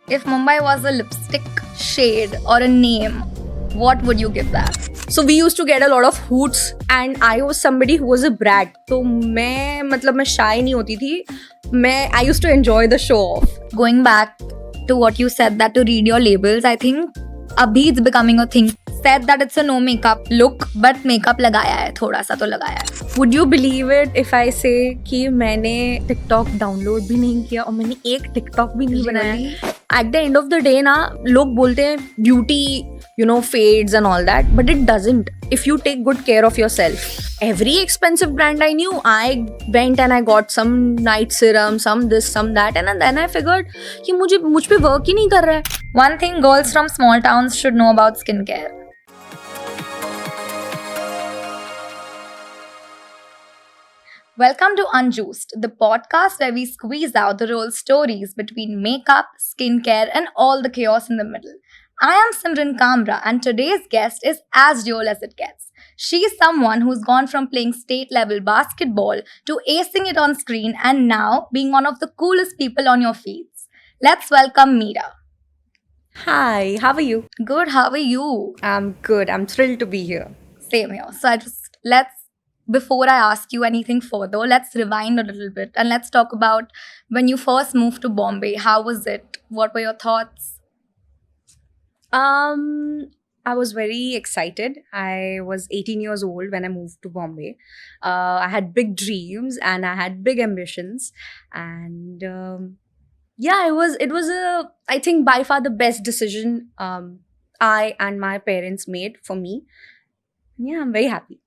If Mumbai was a lipstick shade or a name, what would you give that? So we used to get a lot of hoots and I was somebody who was a brat. तो मैं shy नहीं होती थी. I used to enjoy the show off. Going back to what you said, that to read your labels, I think abhi it's becoming a thing. Said that it's a no makeup look, but makeup लगाया है, थोड़ा सा तो लगाया है. Would you believe it if I say कि मैंने TikTok download भी नहीं किया और मैंने एक TikTok भी नहीं बनाया. At the end of the day ना लोग बोलते हैं beauty fades and all that, but it doesn't if you take good care of yourself. Every expensive brand I knew, I went and I got some night serum, some this, some that, and then I figured कि मुझ पे work ही नहीं कर रहा है. One thing girls from small towns should know about skincare. Welcome to Unjuiced, the podcast where we squeeze out the real stories between makeup, skincare, and all the chaos in the middle. I am Simran Kamra, and today's guest is as real as it gets. She is someone who's gone from playing state level basketball to acing it on screen and now being one of the coolest people on your feeds. Let's welcome Meera. Hi, how are you? Good, how are you? I'm good. I'm thrilled to be here. Same here. So before I ask you anything further, let's rewind a little bit and let's talk about when you first moved to Bombay. How was it? What were your thoughts? I was very excited. I was 18 years old when I moved to Bombay. I had big dreams and I had big ambitions. And it was I think by far the best decision I and my parents made for me. Yeah, I'm very happy.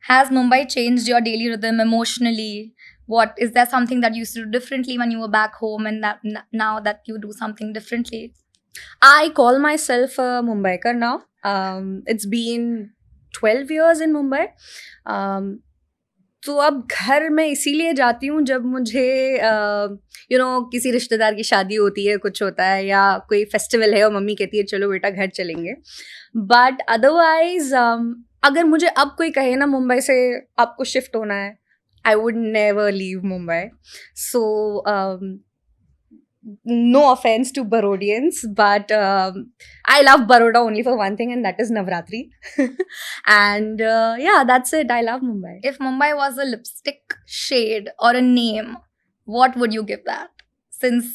Has Mumbai changed your daily rhythm emotionally? What is there something that you used to do differently when you were back home and that now that you do something differently? I call myself a Mumbaiker now. It's been 12 years in Mumbai. तो अब घर मैं इसीलिए जाती हूँ जब मुझे किसी रिश्तेदार की शादी होती है, कुछ होता है या कोई फेस्टिवल है और मम्मी कहती है चलो बेटा घर चलेंगे. बट अदरवाइज अगर मुझे अब कोई कहे ना मुंबई से आपको शिफ्ट होना है, I would never leave Mumbai. So no offense to Barodians, but I love Baroda only for one thing, and that is Navratri. And that's it. I love Mumbai. If Mumbai was a lipstick shade or a name, what would you give that? Since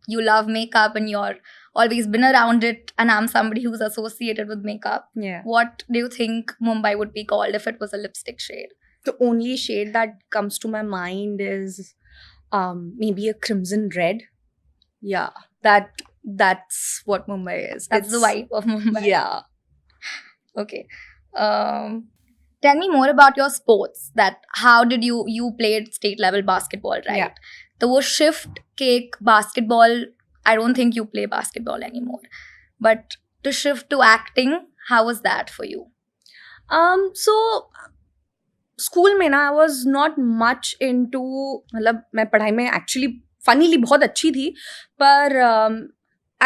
you love makeup and you're always been around it, and I'm somebody who's associated with makeup, what do you think Mumbai would be called if it was a lipstick shade? The only shade that comes to my mind is maybe a crimson red. Yeah, that's what Mumbai is. That's the vibe of Mumbai. Yeah. Okay. Tell me more about your sports. That how did you played state level basketball, right? Yeah. So wo shift cake basketball, I don't think you play basketball anymore. But to shift to acting, how was that for you? So school में ना I was not much into, मतलब मैं पढ़ाई में actually funnily बहुत अच्छी थी, पर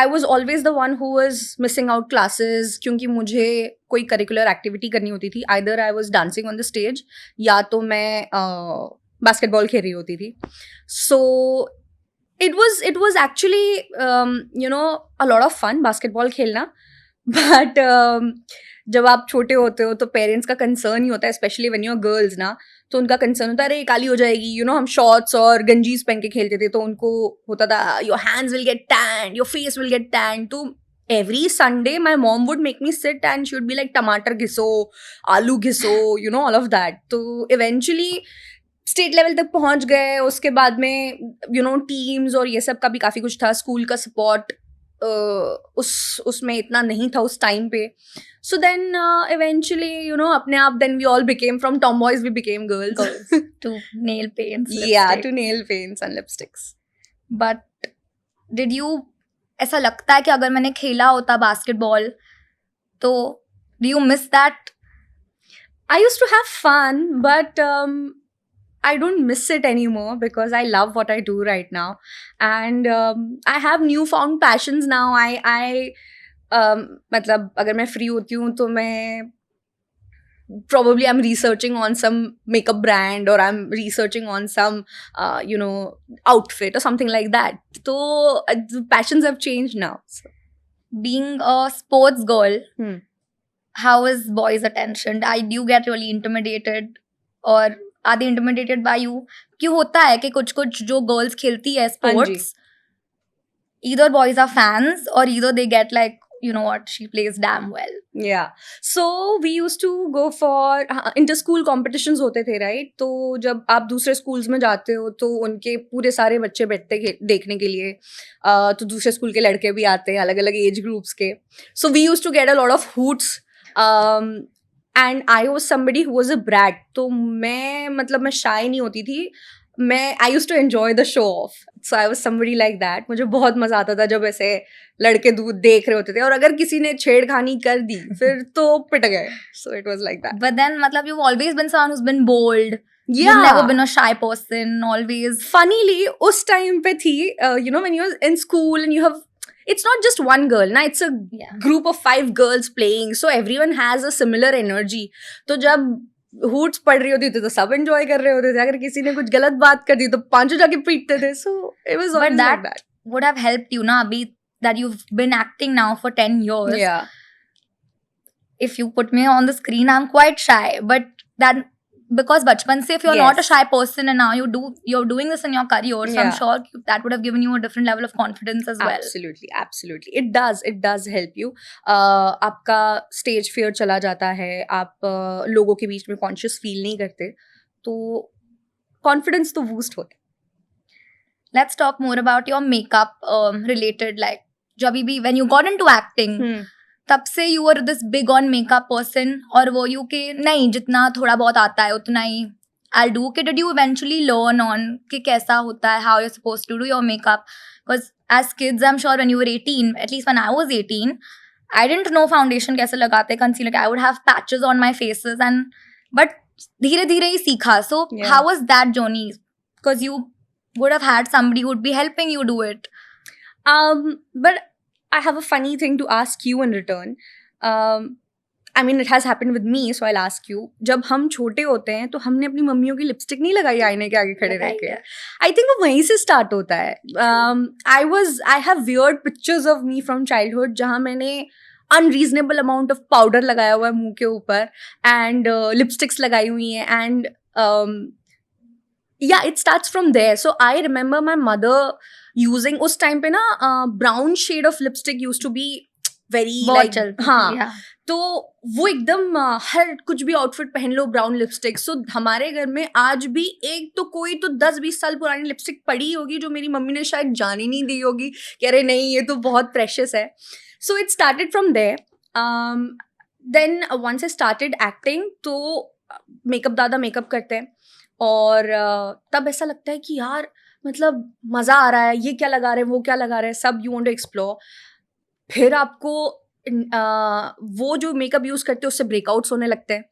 I was always the one who was missing out classes क्योंकि मुझे कोई curricular activity करनी होती थी. Either I was dancing on the stage या तो मैं basketball खेल रही होती थी. So it was actually a lot of fun basketball खेलना. But जब आप छोटे होते हो तो पेरेंट्स का कंसर्न ही होता है, specially when you are girls ना, तो उनका कंसर्न होता है अरे काली हो जाएगी. हम शॉर्ट्स और गंजीज पहन के खेलते थे तो उनको होता था your hands will get tan, your face will get tan. तो every Sunday my mom would make me sit and she would be like टमाटर घिसो, आलू घिसो, ऑल ऑफ दैट. तो इवेंचुअली स्टेट लेवल तक पहुंच गए. उसके बाद में टीम्स और ये सब का भी काफ़ी कुछ था. स्कूल का सपोर्ट उसमें इतना नहीं था उस टाइम पे. So then eventually अपने आप then we all became, from tomboys we became girls. To nail paints, yeah, to nail paints and lipsticks. But did you, ऐसा लगता है कि अगर मैंने खेला होता बास्केटबॉल तो do you miss that? I used to have fun, but I don't miss it anymore because I love what I do right now, and I have newfound passions now. I मतलब अगर मैं free होती हूँ तो मैं probably I'm researching on some makeup brand or I'm researching on some outfit or something like that. So the passions have changed now. So. Being a sports girl, Hmm. how is boys' attention? Do you get really intimidated, or are they intimidated by you? क्यों होता है कि कुछ कुछ जो girls खेलती है हाँ जी. sports, either boys are fans or either they get like, you know what, she plays damn well. Yeah. So we used to go for inter-school competitions होते थे, right? तो जब आप दूसरे schools में जाते हो तो उनके पूरे सारे बच्चे बैठते देखने के लिए, तो दूसरे school के लड़के भी आते हैं अलग अलग age groups के. So we used to get a lot of hoots. And I was somebody who was a brat. तो मैं shy नहीं होती थी. I used to enjoy the show off. So I was somebody like that. मुझे बहुत मजा आता था जब ऐसे लड़के दूध देख रहे होते थे और अगर किसी ने छेड़खानी कर दी फिर तो पिट गए. So it was like that. But then मतलब you've always been someone who's been bold. Yeah. You've never been a shy person, always. Funnily, उस time पे थी, when you're in school and you have, it's not just one girl, na, it's a group of 5 girls playing, so everyone has a similar energy. तो जब hoots पड़ रही होती थी तो सब enjoy कर रहे होते थे. अगर किसी ने कुछ गलत बात कर दी तो पांचों जाके पीटते थे. So it was always like that. Would have helped you, na, Abhi, that you've been acting now for 10 years. Yeah. If you put me on the screen, I'm quite shy, but that because bachpan se, if you're not a shy person and now you're doing this in your career, so I'm sure that would have given you a different level of confidence as well. Absolutely. It does help you. आपका stage fear चला जाता है, आप लोगों के बीच में conscious feel नहीं करते, तो confidence तो boost होता है. Let's talk more about your makeup related, like जब भी when you got into acting, तब से you were this big on makeup person, और वो you के नहीं जितना थोड़ा बहुत आता है उतना ही I'll do. कि did you eventually learn on कि कैसा होता है, how you're supposed to do your makeup? Because as kids, I'm sure when you were 18, at least when I was 18, I didn't know foundation कैसे लगाते, concealer. I would have patches on my faces, but धीरे धीरे ही सीखा. So how was that journey? Because you would have had somebody who would be helping you do it. But I have a funny thing to ask you in return. I mean, it has happened with me, so I'll ask you. जब हम छोटे होते हैं तो हमने अपनी मम्मियों की lipstick नहीं लगाई आईने के आगे खड़े रह के. I think वो वहीं से start होता है. I have weird pictures of me from childhood जहाँ मैंने unreasonable amount of powder लगाया हुआ है मुंह के ऊपर and lipsticks लगाई हुई हैं and yeah, it starts from there. So I remember my mother using उस time पे ना brown shade of lipstick used to be very like हाँ, तो वो एकदम हर कुछ भी आउटफिट पहन लो ब्राउन लिपस्टिक. सो हमारे घर में आज भी एक तो कोई तो 10-20 साल पुरानी लिपस्टिक पड़ी होगी जो मेरी मम्मी ने शायद जान ही नहीं दी होगी कि अरे नहीं ये तो बहुत प्रेशियस है. So it started from there. Then once I started acting तो मेकअप दादा मेकअप करते हैं और तब ऐसा लगता है कि यार मतलब मज़ा आ रहा है, ये क्या लगा रहे हैं वो क्या लगा रहे हैं, सब यू वांट टू एक्सप्लोर. फिर आपको वो जो मेकअप यूज़ करते हैं उससे ब्रेकआउट्स होने लगते हैं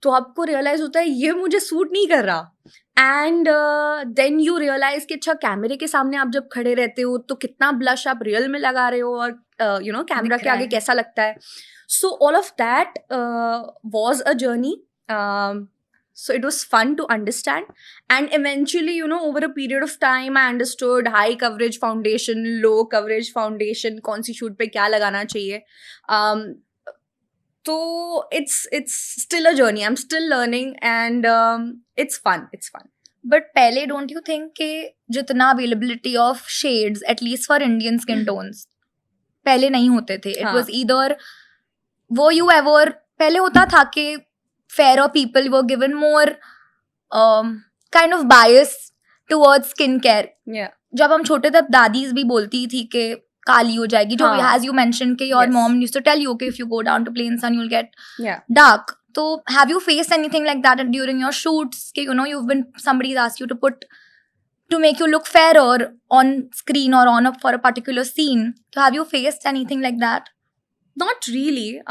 तो आपको रियलाइज़ होता है ये मुझे सूट नहीं कर रहा. एंड देन यू रियलाइज़ कि अच्छा कैमरे के सामने आप जब खड़े रहते हो तो कितना ब्लश आप रियल में लगा रहे हो और कैमरा के आगे कैसा लगता है. So all of that was a journey. So it was fun to understand, and eventually, over a period of time, I understood high coverage foundation, low coverage foundation, कौन सी shoot पे क्या लगाना चाहिए. So it's still a journey. I'm still learning, and it's fun. It's fun. But पहले don't you think कि जितना availability of shades, at least for Indian skin tones, पहले नहीं होते थे. It was either वो you ever पहले होता था कि fairer people were given more kind of bias towards skincare. Yeah. जब हम छोटे थे दादीज भी बोलती थी कि काली हो जाएगी, जो as you mentioned कि your mom used to tell you कि if you go down to plain sun you'll get dark. So have you faced anything like that during your shoots कि you've been somebody's asked you to make you look fairer on screen or for a particular scene? So have you faced anything like that? Not really.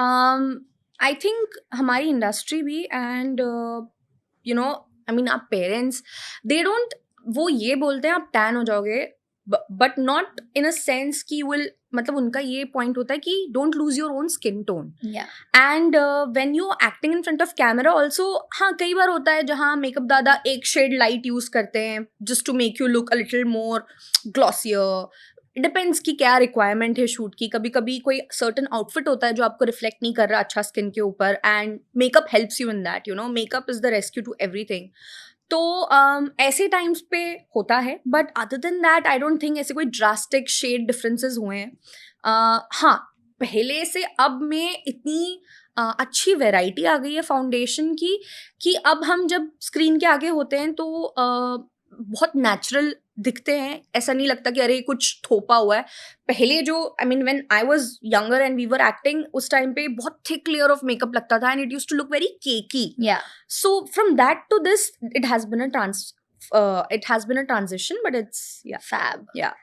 I think हमारी industry भी and I mean आप parents they don't वो ये बोलते हैं आप tan हो जाओगे but not in a sense कि विल, मतलब उनका ये पॉइंट होता है कि don't lose your own skin tone. And when you acting in front of camera also, हाँ कई बार होता है जहाँ मेकअप दादा एक शेड लाइट यूज करते हैं just to make you look a little more glossier. Depends कि क्या रिक्वायरमेंट है शूट की. कभी कभी कोई सर्टन आउटफिट होता है जो आपको रिफ्लेक्ट नहीं कर रहा अच्छा स्किन के ऊपर, and makeup helps you in that. You know, makeup is the rescue to everything. तो ऐसे टाइम्स पे होता है, but other than that I don't think ऐसे कोई ड्रास्टिक शेड डिफरेंसेस हुए हैं. हाँ, पहले से अब में इतनी अच्छी वैरायटी आ गई है फाउंडेशन की कि अब हम जब स्क्रीन के आगे होते हैं तो बहुत नेचुरल दिखते हैं. ऐसा नहीं लगता कि अरे कुछ थोपा हुआ है. पहले जो I mean when I was younger and we were acting, उस टाइम पे बहुत थिक लेयर ऑफ मेकअप लगता था and it used to look very cakey. So from that to this, it has been a transition, but it's Fab. Yeah.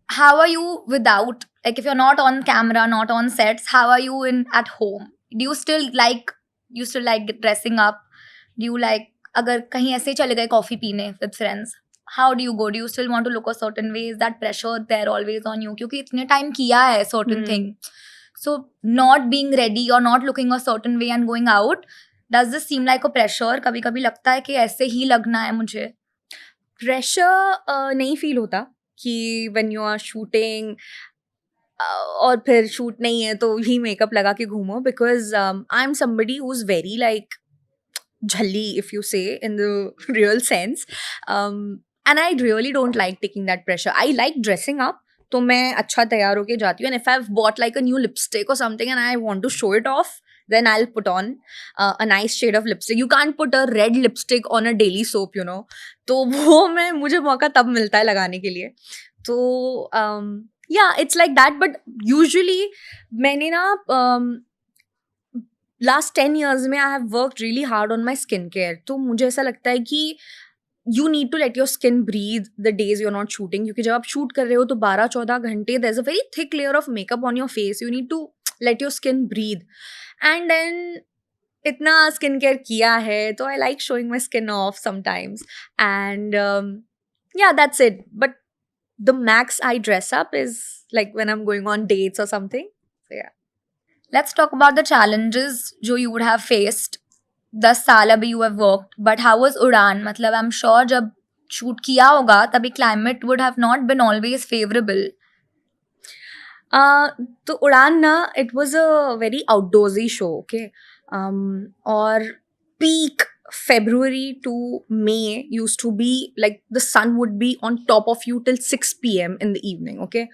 How are you without, like, if you're not on camera, not on sets, how are you in at home? Do you still like dressing up? Do you like, अगर कहीं ऐसे चले गए coffee पीने with friends, how do you go? Do you still want to look a certain way? Is that pressure there always on you? क्योंकि इतने time किया है certain thing. So not being ready or not looking a certain way and going out, does this seem like a pressure? कभी कभी लगता है कि ऐसे ही लगना है मुझे. प्रेशर नहीं फील होता कि व्हेन यू आर शूटिंग और फिर शूट नहीं है तो ही मेकअप लगा के घूमो, because I am somebody who is very like झल्ली, if you say in the real sense, and I really don't like taking that pressure. I like dressing up, तो मैं अच्छा तैयार होके जाती हूँ. And if I have bought like a new lipstick or something and I want to show it off, then I'll put on a nice shade of lipstick. You can't put a red lipstick on a daily soap, you know. तो वो मुझे मौका तब मिलता है लगाने के लिए. तो yeah, it's like that. But usually मैंने ना last 10 years में I have worked really hard on my skincare. तो मुझे ऐसा लगता है कि you need to let your skin breathe the days you're not shooting. क्योंकि जब आप शूट कर रहे हो तो 12-14 घंटे there's a very thick layer of makeup on your face. You need to let your skin breathe. And then इतना skin care किया है तो I like showing my skin of sometimes. And yeah, that's it. But the max I dress up is like when I'm going on dates or something. So yeah. Let's talk about the challenges जो you would have faced. 10 साल अभी you have worked, but how was उड़ान? मतलब I'm sure जब shoot किया होगा तभी climate would have not been always favorable. तो उड़ान ना, it was a very outdoorsy show. Okay, और peak February to May used to be like the sun would be on top of you till 6 p.m. in the evening. Okay,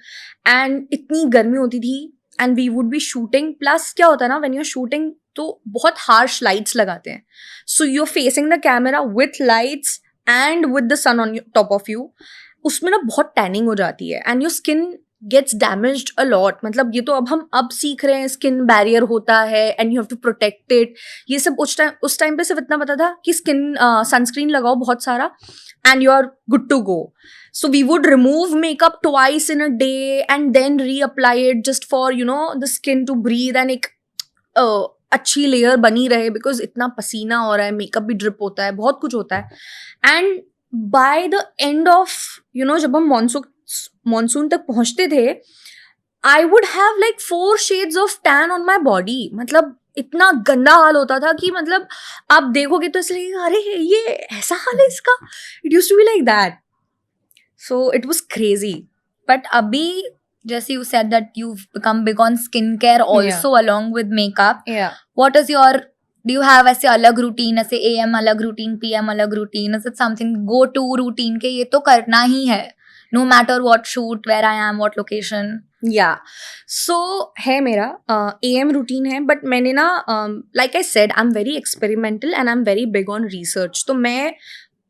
and इतनी गर्मी होती थी and we would be shooting. Plus क्या होता है ना, when you're shooting तो बहुत harsh lights लगाते हैं, so you're facing the camera with lights and with the sun on top of you. उसमें ना बहुत टैनिंग हो जाती है and your skin gets damaged a lot. मतलब ये तो हम अब सीख रहे हैं, स्किन बैरियर होता है and you have to protect it. ये सब उस टाइम पे सिर्फ इतना पता था कि स्किन सनस्क्रीन लगाओ बहुत सारा and you are good to go. So we would remove makeup twice in a day and then reapply it just for you know the skin to breathe and एक अच्छी लेयर बनी रहे, because इतना पसीना हो रहा है, मेकअप भी ड्रिप होता है, बहुत कुछ होता है. And by the end of you know जब हम मॉनसून तक पहुंचते थे, I would have like 4 shades of tan on my body. मतलब इतना गंदा हाल होता था कि मतलब आप देखोगे तो ऐसे लगेगा अरे ये ऐसा हाल है इसका. It used to be like that. So it was crazy. But अभी जैसे you said that you've become big on skincare also along with makeup. Yeah. What is your, do you have ऐसे अलग रूटीन, ऐसे AM अलग routine, PM अलग routine? Is it something go to routine के ये तो करना ही है no matter what shoot, where I am, what location? Yeah. So है मेरा AM routine है, but मैंने ना like I said, I'm very experimental and I'm very big on research. तो मैं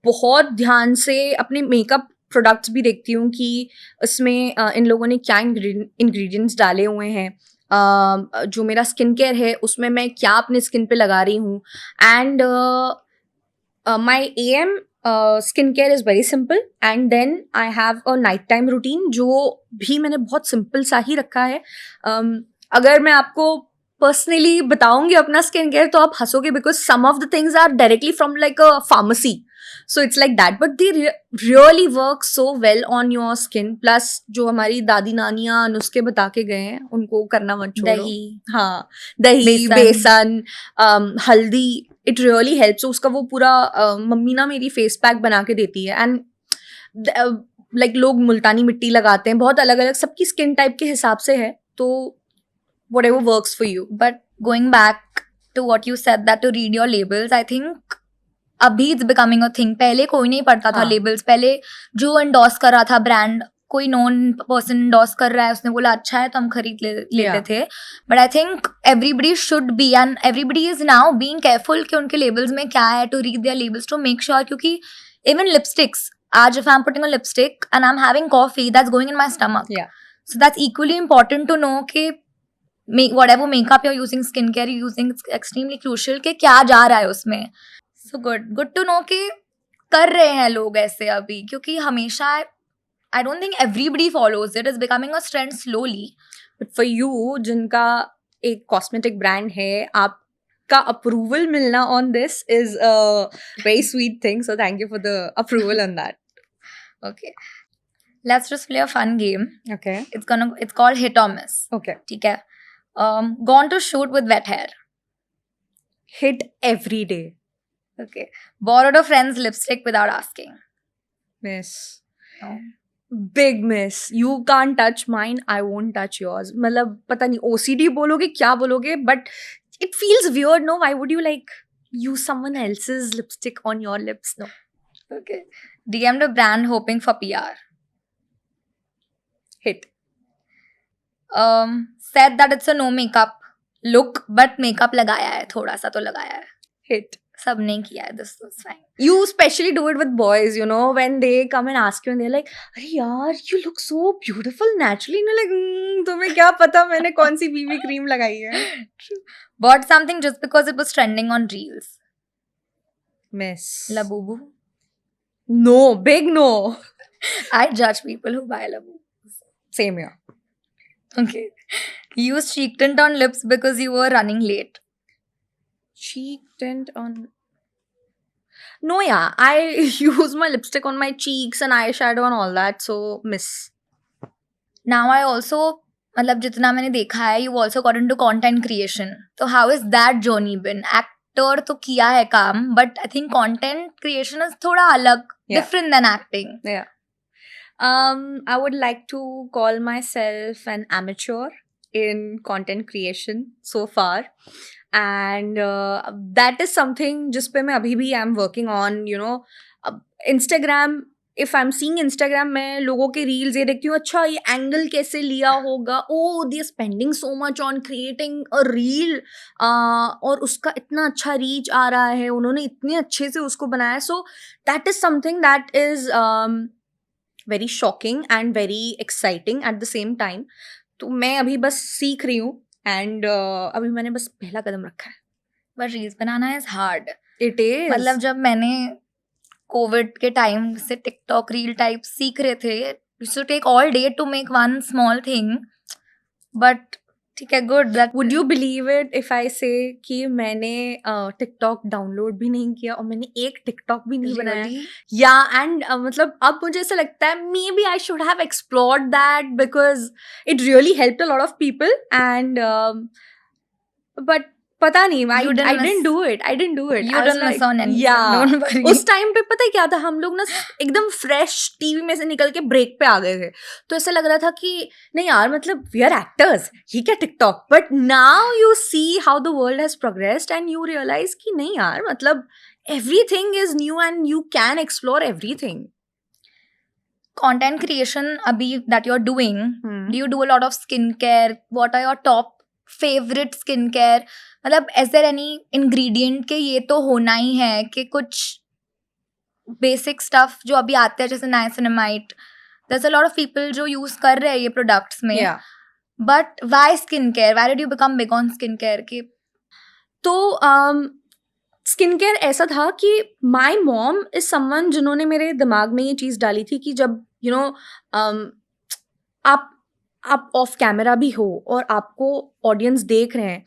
बहुत ध्यान से अपने मेकअप प्रोडक्ट्स भी देखती हूँ कि इसमें इन लोगों ने क्या इंग्रेडिएंट्स डाले हुए हैं. जो मेरा स्किन केयर है उसमें मैं क्या अपने स्किन पे लगा रही हूँ. And my AM skin care is very simple and then I have a night time routine जो भी मैंने बहुत सिंपल सा ही रखा है. अगर मैं आपको पर्सनली बताऊंगी अपना स्किन केयर तो आप हंसोगे because some of the things are directly from like a pharmacy. So it's like that, but they really work so well on your skin. Plus जो हमारी दादी नानियाँ नुस्खे बता के गए हैं उनको करना मत छोड़ो. दही, हाँ, दही, बेसन, हल्दी, it really helps. So उसका वो पूरा मम्मी ना मेरी फेस पैक बना के देती है. And like लोग मुल्तानी मिट्टी लगाते हैं, बहुत अलग अलग सबकी स्किन टाइप के हिसाब से है, तो whatever works for you. but going back to what you said that to read your labels, I think अभी इट्स बिकमिंग अ थिंग. पहले कोई नहीं पढ़ता था हाँ. लेबल्स. पहले जो एंडोर्स कर रहा था ब्रांड, कोई नॉन पर्सन एंडोर्स कर रहा है, उसने बोला अच्छा है तो हम खरीद लेते थे. But I think everybody should be and everybody is now being careful कि उनके लेबल्स में क्या है, to read their labels to make sure. क्योंकि इवन लिपस्टिक्स, आज if I am putting a lipstick and I am having coffee, that's going in my stomach. So that's equally important to know कि whatever makeup you're using, skincare you're using, it's extremely crucial कि क्या जा रहा है उसमें. So good to know कि कर रहे हैं लोग ऐसे अभी, क्योंकि हमेशा I don't think everybody follows it. It's becoming a trend slowly. But for you जिनका एक कॉस्मेटिक ब्रांड है, आपका अप्रूवल मिलना on this is a very sweet thing. So thank you for the approval on that. Okay. Let's just play a fun game. Okay. It's called hit or miss. Okay. ठीक है. Gone to shoot with wet hair. Hit every day. Okay. Borrowed a friend's lipstick without asking. Miss. No. Big miss. You can't touch mine, I won't touch yours. मतलब पता नहीं OCD बोलोगे क्या बोलोगे, but it feels weird, no? Why would you like use someone else's lipstick on your lips? No. Okay. DM'd a brand hoping for PR. Hit. Said that it's a no makeup look, but makeup लगाया है, थोड़ा सा तो लगाया है. Hit. सब नहीं किया है, this is fine. You especially do it with boys, you know, when they come and ask you and they're like, अरे यार, you look so beautiful naturally. And you're like, तुम्हें क्या पता मैंने कौन सी BB cream लगाई है? Bought something just because it was trending on reels. Miss. Labubu. No, big no. I judge people who buy Labubu. Same here. Okay. Use cheek tint on lips because you were running late. Cheek tint on... No, yeah. I use my lipstick on my cheeks and eyeshadow and all that. So, miss. Now I also, मतलब जितना मैंने देखा है, you also got into content creation. So how is that journey been? Actor तो किया है काम, but I think content creation is थोड़ा अलग, different than acting. Yeah. I would like to call myself an amateur in content creation so far. And that is something जिस पे मैं अभी भी I'm working on, you know. Instagram, if I'm seeing Instagram, मैं लोगों के reels ये देखती हूँ, अच्छा ये angle कैसे लिया होगा, oh they are spending so much on creating a reel, और उसका इतना अच्छा reach आ रहा है, उन्होंने इतने अच्छे से उसको बनाया. So that is something that is very shocking and very exciting at the same time. तो मैं अभी बस सीख रही हूँ and अभी मैंने बस पहला कदम रखा है. But reels banana is hard. It is. मतलब जब मैंने कोविड के टाइम से टिकटॉक रील टाइप सीख रहे थे, used to take all day to make one small thing. But ठीक है, good. That would you believe it if I say कि मैंने टिकटॉक डाउनलोड भी नहीं किया और मैंने एक टिकटॉक भी नहीं बनाया. Yeah, and मतलब अब मुझे ऐसा लगता है maybe I should have explored that because it really helped a lot of people and but पता नहीं, I didn't do it. You didn't miss on anything. Yeah. Don't worry. उस टाइम पे पता है क्या था, हम लोग ना एकदम फ्रेश टीवी में से निकल के ब्रेक पे आ गए थे, तो ऐसा लग रहा था कि नहीं यार, मतलब वी आर एक्टर्स, ये क्या TikTok. But now you see how the world has progressed and you realize कि नहीं यार, मतलब everything is new and you can explore everything. Content creation abhi that you're doing, do you do a lot of skincare? What are your top favorite skincare? मतलब is there any ingredient के ये तो होना ही है कि कुछ basic stuff जो अभी आते हैं जैसे niacinamide, there's a lot of people जो use कर रहे हैं ये products में. Yeah. But why skincare? Why did you become big on skincare? कि तो स्किन केयर ऐसा था कि माई मॉम इज समवन जिन्होंने मेरे दिमाग में ये चीज़ डाली थी कि जब यू नो आप आप ऑफ कैमरा भी हो और आपको ऑडियंस देख रहे हैं,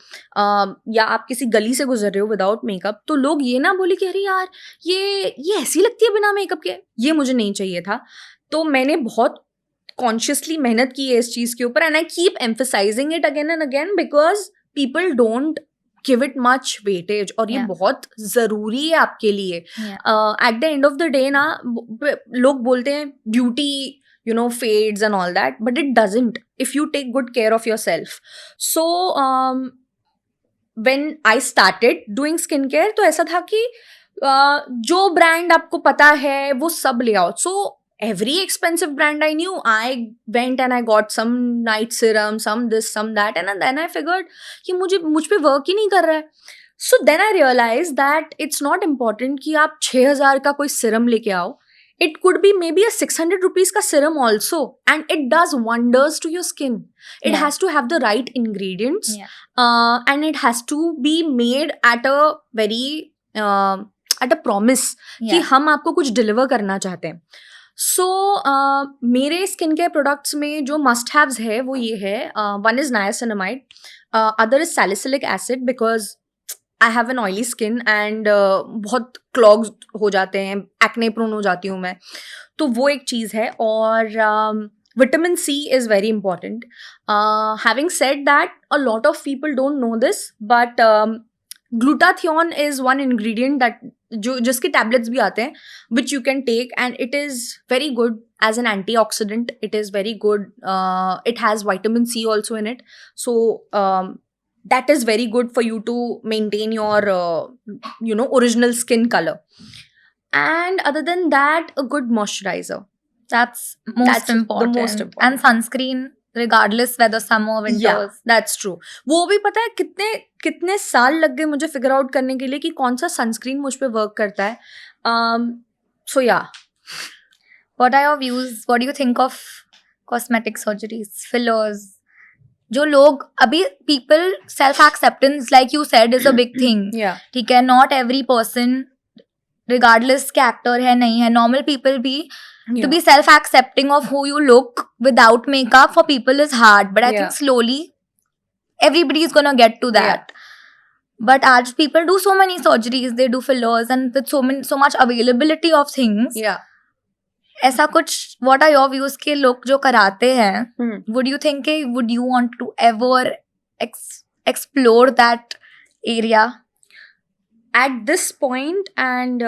या आप किसी गली से गुजर रहे हो विदाउट मेकअप, तो लोग ये ना बोले कि अरे यार ये ऐसी लगती है बिना मेकअप के, ये मुझे नहीं चाहिए था. तो मैंने बहुत कॉन्शियसली मेहनत की है इस चीज़ के ऊपर, and I keep emphasising it again and again because people don't give it much weightage, और ये Yeah. बहुत ज़रूरी है आपके लिए. Yeah. At the end of the day ना, लोग बोलते हैं beauty fades and all that, but it doesn't if you take good care of yourself. So when I started doing skincare, तो ऐसा था कि जो ब्रांड आपको पता है वो सब ले आओ. So every expensive brand I knew, I went and I got some night serum, some this, some that, and then I figured कि मुझ पे वर्क ही नहीं कर रहा है. So then I realized that it's not important कि आप 6,000 का कोई सीरम लेके आओ. It could be maybe a 600 rupees ka serum also, and it does wonders to your skin. It Yeah. has to have the right ingredients, Yeah. and it has to be made at a very at a promise कि Yeah. हम आपको कुछ deliver करना चाहते हैं. सो मेरे skin care products में जो मस्ट हैव्स है वो ये है. One is niacinamide, other is salicylic acid because I have an oily skin and बहुत क्लॉग्स हो जाते हैं, एक्ने प्रोन हो जाती हूँ मैं, तो वो एक चीज़ है. और vitamin C is very important. Having said that, a lot of people don't know this, but glutathione is one ingredient that जिसके टैबलेट्स भी आते हैं, which you can take, and it is very good as an antioxidant. It is very good. It has vitamin C also in it. So that is very good for you to maintain your original skin color. And other than that, a good moisturizer. That's most That's the important. most important. And sunscreen, regardless whether summer or winters. Yeah, that's true. वो भी पता है कितने साल लग गए मुझे figure out करने के लिए कि कौन सा सनस्क्रीन मुझ पे वर्क करता है. So yeah. What are your views? What do you think of cosmetic surgeries, fillers? जो लोग अभी people self acceptance like you said is a big thing. Yeah. ठीक है, not every person regardless के actor है नहीं है, normal people भी to be self accepting of who you look without makeup for people is hard, but I Yeah. think slowly everybody is gonna get to that. But आज people do so many surgeries, they do fillers, and with so much availability of things. Yeah. ऐसा कुछ what are your views के लोग जो कराते हैं, Hmm. would you think would you want to ever explore that area? At this point and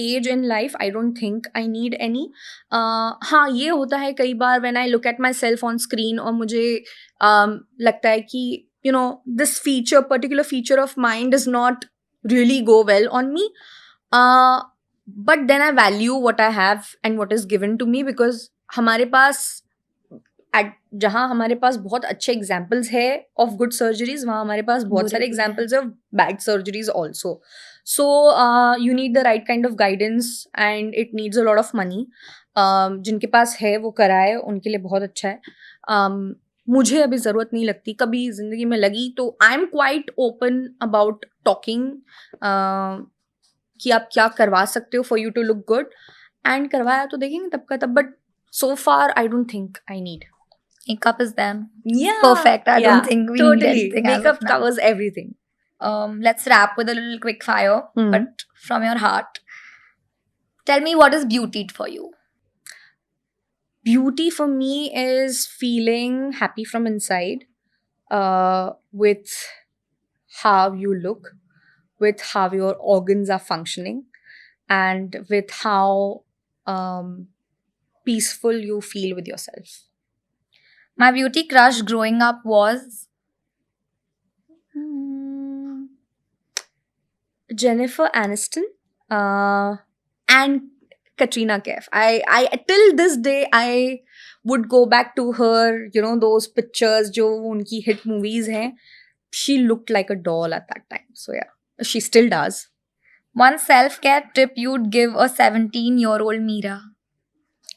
age in life, I don't think I need any. हाँ, ये होता है कई बार when I look at myself on screen और मुझे लगता है कि this particular feature of mine does not really go well on me. But then I value what I have and what is given to me, because हमारे पास जहाँ हमारे पास बहुत अच्छे एग्जाम्पल्स है ऑफ गुड सर्जरीज, वहाँ हमारे पास बहुत सारे examples of bad surgeries also. So you need the right kind of guidance and it needs a lot of money. जिनके पास है वो कराए, उनके लिए बहुत अच्छा है. मुझे अभी ज़रूरत नहीं लगती, कभी ज़िंदगी में लगी तो I am quite open about talking कि आप क्या करवा सकते हो for you to look good, and करवाया तो देखेंगे तब का तब. But so far I don't think I need. Makeup is them. Yeah. Perfect. I don't think we need totally. anything else Makeup now. covers everything. Let's wrap with a little quick fire, but from your heart. Tell me, what is beauty for you? Beauty for me is feeling happy from inside, with how you look, with how your organs are functioning, and with how peaceful you feel with yourself. My beauty crush growing up was Jennifer Aniston and Katrina Kaif. I till this day I would go back to her, those pictures जो उनकी hit movies हैं. She looked like a doll at that time. So yeah, she still does. one self-care tip you'd give a 17-year-old Meera.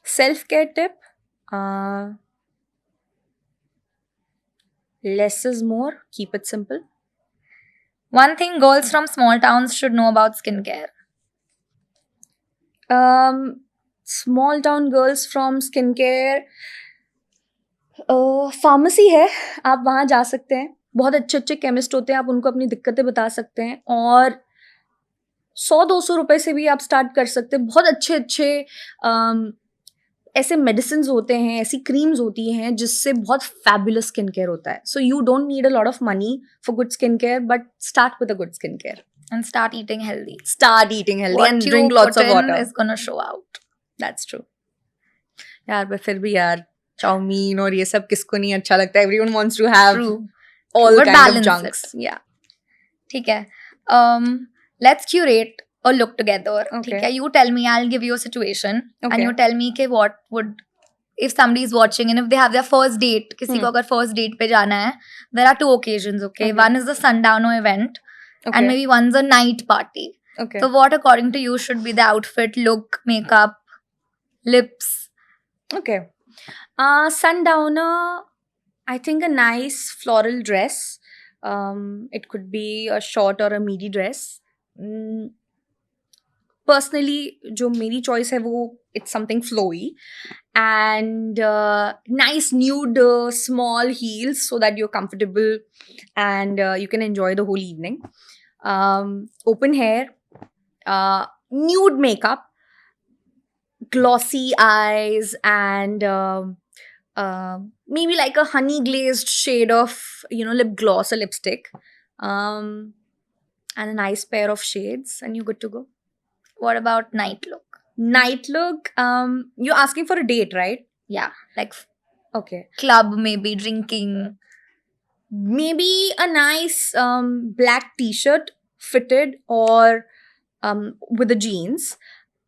Self-care tip? Less is more. Keep it simple. One thing girls from small towns should know about skincare. Small town girls from skincare. Pharmacy है, आप वहाँ जा सकते हैं, बहुत अच्छे अच्छे chemist होते हैं, आप उनको अपनी दिक्कतें बता सकते हैं और 100-200 रुपए से भी आप स्टार्ट कर सकते हैं। बहुत अच्छे अच्छे ऐसे मेडिसिन होते हैं, ऐसी क्रीम्स होती हैं जिससे बहुत फैबुलस स्किन केयर होता है। So you don't need a lot of money for good skin care, but start with a good skin care. And start eating healthy. Start eating healthy What and you drink lots put of in water. is gonna show out. That's true. यार पर फिर भी यार chowmein और ये सब किसको नहीं अच्छा लगता? Everyone wants to have True. all But kind of balance junks. it. Yeah. ठीक है. Let's curate a look together. Okay. ठीक है. You tell me, I'll give you a situation, Okay. and you tell me कि what would, if somebody is watching and if they have their first date, किसी को अगर first date पे जाना है, there are two occasions. Okay. Okay. One is the sundowner event, Okay. and maybe one's a night party. Okay. So what according to you should be the outfit, look, makeup, lips? Okay. Sundowner, I think a nice floral dress. It could be a short or a midi dress. Personally, जो मेरी choice है वो it's something flowy and nice nude small heels so that you're comfortable and you can enjoy the whole evening. Open hair, nude makeup, glossy eyes and maybe like a honey glazed shade of lip gloss or lipstick and a nice pair of shades and you're good to go. What about night look? Night look, you're asking for a date, right? Yeah, like Okay. club, maybe drinking. Maybe a nice black t-shirt fitted or with the jeans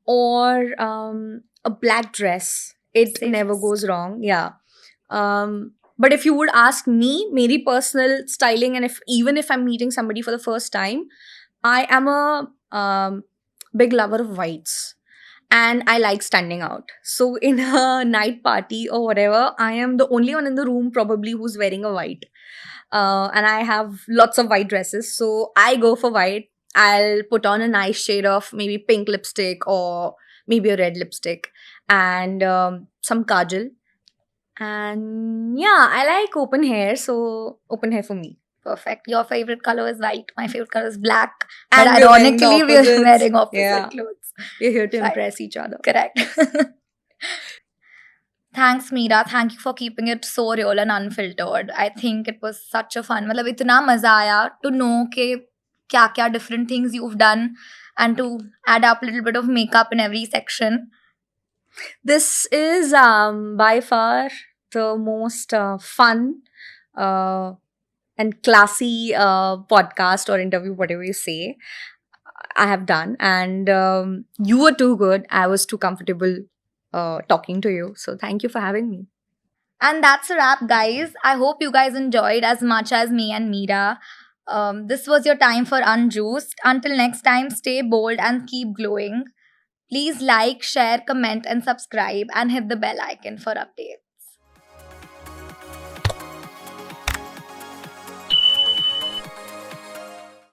or a black dress. It Safest. never goes wrong. Yeah. But if you would ask me, meri personal styling, and even if I'm meeting somebody for the first time, I am a big lover of whites. And I like standing out. So in a night party or whatever, I am the only one in the room probably who's wearing a white. And I have lots of white dresses. So I go for white. I'll put on a nice shade of maybe pink lipstick or maybe a red lipstick and some kajal. And yeah, I like open hair. So open hair for me. Perfect. Your favorite color is white. My favorite color is black. And But we're wearing the ironically, we're opposites. wearing opposite Yeah. clothes. We're here to Right. impress each other. Correct. Thanks, Meera. Thank you for keeping it so real and unfiltered. I think it was such a fun. मतलब इतना मजा आया to know कि क्या different things you've done and to add up a little bit of makeup in every section. This is by far the most fun and classy podcast or interview, whatever you say, I have done. And you were too good. I was too comfortable talking to you. So thank you for having me. And that's a wrap, guys. I hope you guys enjoyed as much as me and Meera. This was your time for Unjuiced. Until next time, stay bold and keep glowing. Please like, share, comment, and subscribe, and hit the bell icon for updates.